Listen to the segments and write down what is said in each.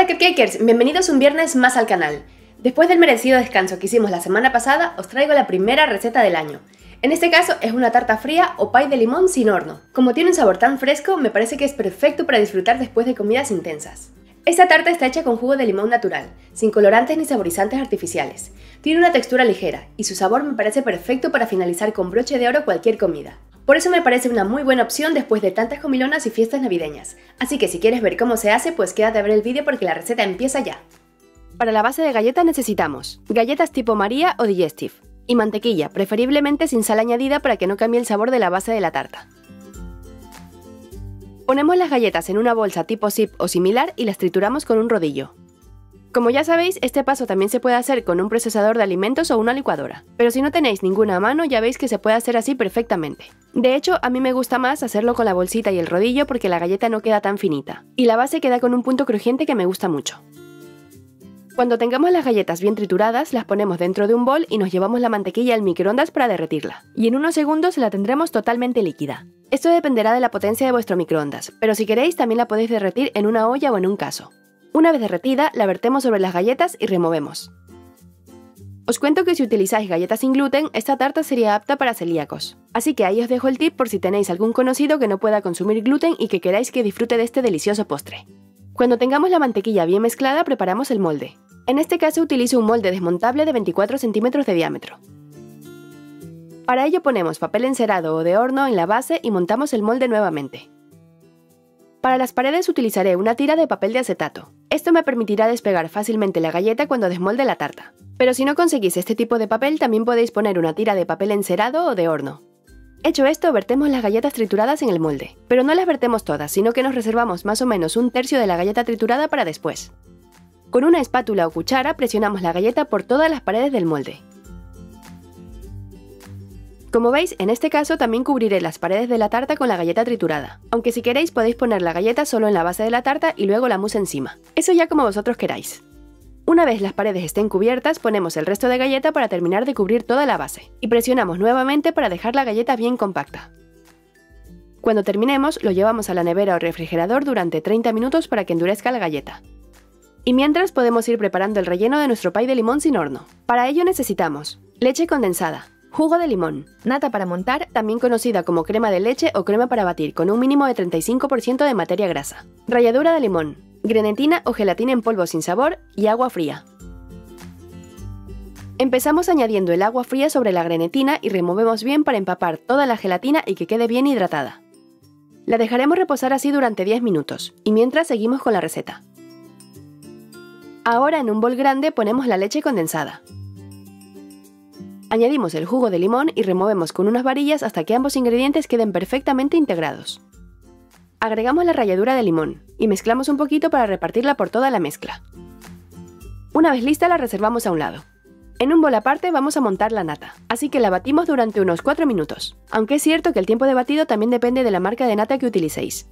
Hola Cupcakers, bienvenidos un viernes más al canal. Después del merecido descanso que hicimos la semana pasada, os traigo la primera receta del año. En este caso es una tarta fría o pie de limón sin horno. Como tiene un sabor tan fresco, me parece que es perfecto para disfrutar después de comidas intensas. Esta tarta está hecha con jugo de limón natural, sin colorantes ni saborizantes artificiales. Tiene una textura ligera y su sabor me parece perfecto para finalizar con broche de oro cualquier comida. Por eso me parece una muy buena opción después de tantas comilonas y fiestas navideñas. Así que si quieres ver cómo se hace, pues quédate a ver el vídeo porque la receta empieza ya. Para la base de galletas necesitamos galletas tipo María o Digestive y mantequilla, preferiblemente sin sal añadida para que no cambie el sabor de la base de la tarta. Ponemos las galletas en una bolsa tipo zip o similar y las trituramos con un rodillo. Como ya sabéis, este paso también se puede hacer con un procesador de alimentos o una licuadora, pero si no tenéis ninguna a mano ya veis que se puede hacer así perfectamente. De hecho, a mí me gusta más hacerlo con la bolsita y el rodillo porque la galleta no queda tan finita, y la base queda con un punto crujiente que me gusta mucho. Cuando tengamos las galletas bien trituradas, las ponemos dentro de un bol y nos llevamos la mantequilla al microondas para derretirla, y en unos segundos la tendremos totalmente líquida. Esto dependerá de la potencia de vuestro microondas, pero si queréis también la podéis derretir en una olla o en un caso. Una vez derretida, la vertemos sobre las galletas y removemos. Os cuento que si utilizáis galletas sin gluten, esta tarta sería apta para celíacos. Así que ahí os dejo el tip por si tenéis algún conocido que no pueda consumir gluten y que queráis que disfrute de este delicioso postre. Cuando tengamos la mantequilla bien mezclada, preparamos el molde. En este caso utilizo un molde desmontable de 24 centímetros de diámetro. Para ello ponemos papel encerado o de horno en la base y montamos el molde nuevamente. Para las paredes utilizaré una tira de papel de acetato. Esto me permitirá despegar fácilmente la galleta cuando desmolde la tarta. Pero si no conseguís este tipo de papel, también podéis poner una tira de papel encerado o de horno. Hecho esto, vertemos las galletas trituradas en el molde. Pero no las vertemos todas, sino que nos reservamos más o menos un tercio de la galleta triturada para después. Con una espátula o cuchara presionamos la galleta por todas las paredes del molde. Como veis, en este caso también cubriré las paredes de la tarta con la galleta triturada, aunque si queréis podéis poner la galleta solo en la base de la tarta y luego la mousse encima. Eso ya como vosotros queráis. Una vez las paredes estén cubiertas, ponemos el resto de galleta para terminar de cubrir toda la base, y presionamos nuevamente para dejar la galleta bien compacta. Cuando terminemos, lo llevamos a la nevera o refrigerador durante 30 minutos para que endurezca la galleta. Y mientras podemos ir preparando el relleno de nuestro pie de limón sin horno. Para ello necesitamos leche condensada, jugo de limón, nata para montar, también conocida como crema de leche o crema para batir con un mínimo de 35% de materia grasa, ralladura de limón, grenetina o gelatina en polvo sin sabor y agua fría. Empezamos añadiendo el agua fría sobre la grenetina y removemos bien para empapar toda la gelatina y que quede bien hidratada. La dejaremos reposar así durante 10 minutos y mientras seguimos con la receta. Ahora en un bol grande ponemos la leche condensada. Añadimos el jugo de limón y removemos con unas varillas hasta que ambos ingredientes queden perfectamente integrados. Agregamos la ralladura de limón y mezclamos un poquito para repartirla por toda la mezcla. Una vez lista la reservamos a un lado. En un bol aparte vamos a montar la nata, así que la batimos durante unos 4 minutos, aunque es cierto que el tiempo de batido también depende de la marca de nata que utilicéis.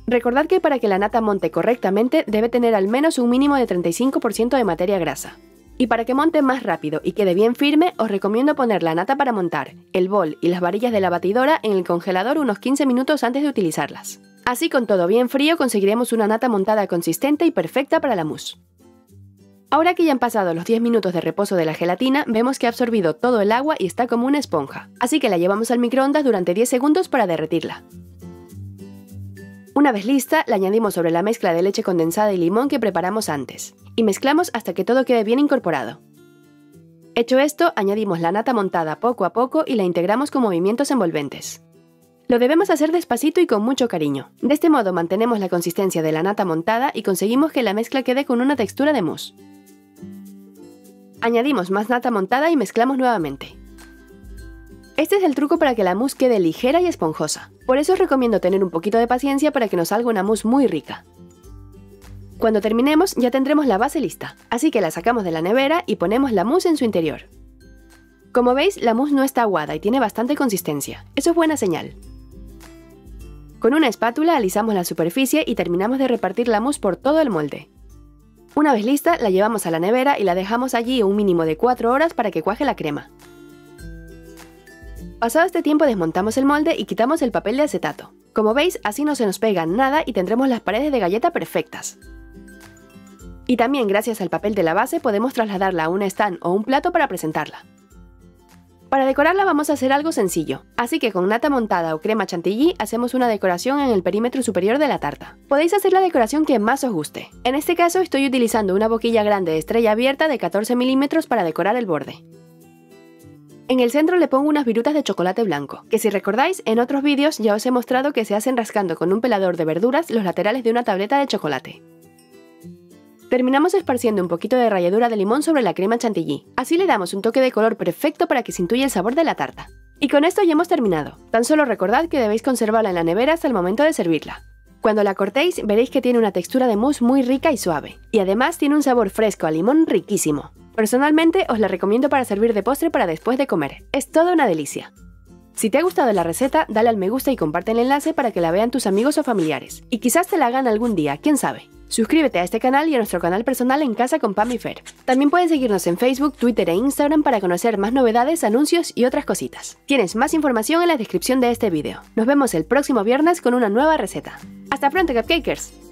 Recordad que para que la nata monte correctamente debe tener al menos un mínimo de 35% de materia grasa. Y para que monte más rápido y quede bien firme, os recomiendo poner la nata para montar, el bol y las varillas de la batidora en el congelador unos 15 minutos antes de utilizarlas. Así con todo bien frío conseguiremos una nata montada consistente y perfecta para la mousse. Ahora que ya han pasado los 10 minutos de reposo de la gelatina, vemos que ha absorbido todo el agua y está como una esponja, así que la llevamos al microondas durante 10 segundos para derretirla. Una vez lista, la añadimos sobre la mezcla de leche condensada y limón que preparamos antes, y mezclamos hasta que todo quede bien incorporado. Hecho esto, añadimos la nata montada poco a poco y la integramos con movimientos envolventes. Lo debemos hacer despacito y con mucho cariño. De este modo mantenemos la consistencia de la nata montada y conseguimos que la mezcla quede con una textura de mousse. Añadimos más nata montada y mezclamos nuevamente. Este es el truco para que la mousse quede ligera y esponjosa. Por eso os recomiendo tener un poquito de paciencia para que nos salga una mousse muy rica. Cuando terminemos ya tendremos la base lista, así que la sacamos de la nevera y ponemos la mousse en su interior. Como veis, la mousse no está aguada y tiene bastante consistencia. Eso es buena señal. Con una espátula alisamos la superficie y terminamos de repartir la mousse por todo el molde. Una vez lista, la llevamos a la nevera y la dejamos allí un mínimo de 4 horas para que cuaje la crema. Pasado este tiempo desmontamos el molde y quitamos el papel de acetato. Como veis, así no se nos pega nada y tendremos las paredes de galleta perfectas. Y también gracias al papel de la base podemos trasladarla a un stand o un plato para presentarla. Para decorarla vamos a hacer algo sencillo, así que con nata montada o crema chantilly hacemos una decoración en el perímetro superior de la tarta. Podéis hacer la decoración que más os guste. En este caso estoy utilizando una boquilla grande de estrella abierta de 14 milímetros para decorar el borde. En el centro le pongo unas virutas de chocolate blanco, que si recordáis en otros vídeos ya os he mostrado que se hacen rascando con un pelador de verduras los laterales de una tableta de chocolate. Terminamos esparciendo un poquito de ralladura de limón sobre la crema chantilly, así le damos un toque de color perfecto para que se intuya el sabor de la tarta. Y con esto ya hemos terminado, tan solo recordad que debéis conservarla en la nevera hasta el momento de servirla. Cuando la cortéis veréis que tiene una textura de mousse muy rica y suave, y además tiene un sabor fresco a limón riquísimo. Personalmente os la recomiendo para servir de postre para después de comer, es toda una delicia. Si te ha gustado la receta, dale al me gusta y comparte el enlace para que la vean tus amigos o familiares, y quizás te la hagan algún día, quién sabe. Suscríbete a este canal y a nuestro canal personal En Casa con Pam y Fer. También puedes seguirnos en Facebook, Twitter e Instagram para conocer más novedades, anuncios y otras cositas. Tienes más información en la descripción de este vídeo. Nos vemos el próximo viernes con una nueva receta. ¡Hasta pronto, cupcakers!